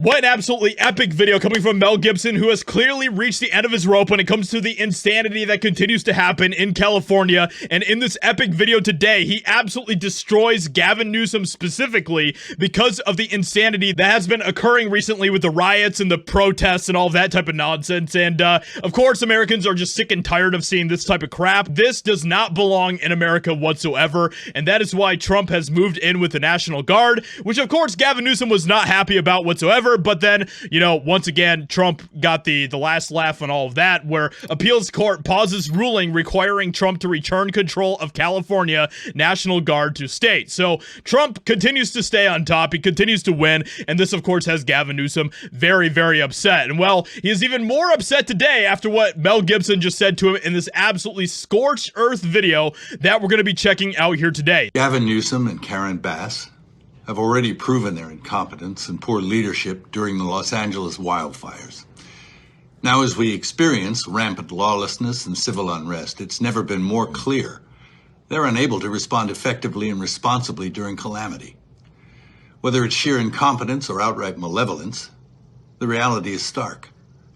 What an absolutely epic video coming from Mel Gibson, who has clearly reached the end of his rope when it comes to the insanity that continues to happen in California. And in this epic video today, he absolutely destroys Gavin Newsom specifically because of the insanity that has been occurring recently with the riots and the protests and all that type of nonsense. And of course, Americans are just sick and tired of seeing this type of crap. This does not belong in America whatsoever. And that is why Trump has moved in with the National Guard, which of course Gavin Newsom was not happy about whatsoever. But then, you know, once again, Trump got the last laugh on all of that, where appeals court pauses ruling requiring Trump to return control of California National Guard to state. So Trump continues to stay on top. He continues to win. And this, of course, has Gavin Newsom very, very upset. And well, he is even more upset today after what Mel Gibson just said to him in this absolutely scorched earth video that we're going to be checking out here today. Gavin Newsom and Karen Bass have already proven their incompetence and poor leadership during the Los Angeles wildfires. Now, as we experience rampant lawlessness and civil unrest, it's never been more clear they're unable to respond effectively and responsibly during calamity. Whether it's sheer incompetence or outright malevolence, the reality is stark.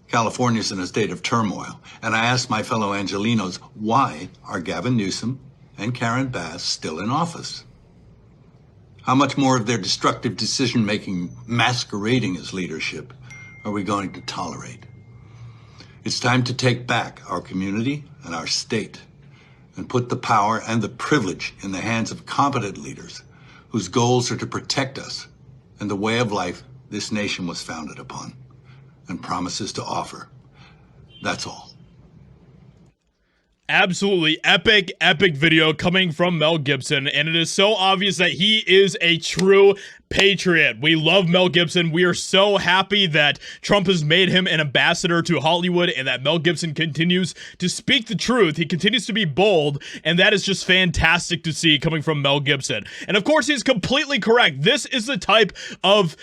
California's in a state of turmoil, and I ask my fellow Angelenos, why are Gavin Newsom and Karen Bass still in office? How much more of their destructive decision-making masquerading as leadership are we going to tolerate? It's time to take back our community and our state and put the power and the privilege in the hands of competent leaders whose goals are to protect us and the way of life this nation was founded upon and promises to offer. That's all. Absolutely epic video coming from Mel Gibson, and it is so obvious that he is a true patriot. We love Mel Gibson. We are so happy that Trump has made him an ambassador to Hollywood and that Mel Gibson continues to speak the truth. He continues to be bold, and that is just fantastic to see coming from Mel Gibson. And of course, he's completely correct. This is the type of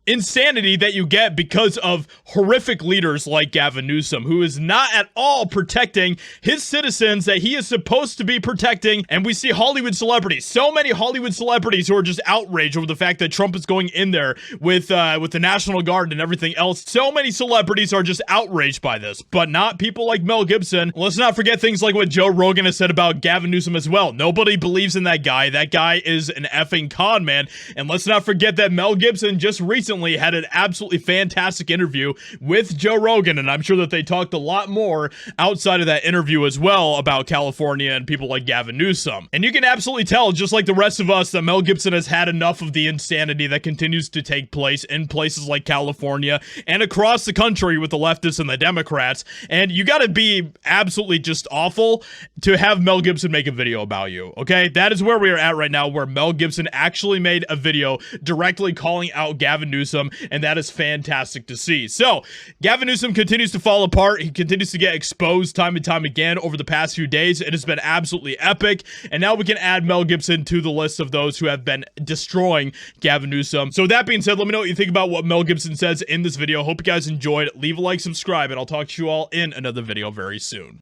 insanity that you get because of horrific leaders like Gavin Newsom, who is not at all protecting his citizens that he is supposed to be protecting. And we see Hollywood celebrities, so many Hollywood celebrities who are just outraged over the fact that Trump is going in there with the National Guard and everything else. So many celebrities are just outraged by this, but not people like Mel Gibson. Let's not forget things like what Joe Rogan has said about Gavin Newsom as well. Nobody believes in that guy. That guy is an effing con man. And let's not forget that Mel Gibson just recently had an absolutely fantastic interview with Joe Rogan, and I'm sure that they talked a lot more outside of that interview as well about California and people like Gavin Newsom. And you can absolutely tell, just like the rest of us, that Mel Gibson has had enough of the insanity that continues to take place in places like California and across the country with the leftists and the Democrats. And you got to be absolutely just awful to have Mel Gibson make a video about you, okay? That is where we are at right now, where Mel Gibson actually made a video directly calling out Gavin Newsom, and that is fantastic to see. So, Gavin Newsom continues to fall apart. He continues to get exposed time and time again over the past few days. It has been absolutely epic, and now we can add Mel Gibson to the list of those who have been destroying Gavin Newsom. So, with that being said, let me know what you think about what Mel Gibson says in this video. Hope you guys enjoyed. Leave a like, subscribe, and I'll talk to you all in another video very soon.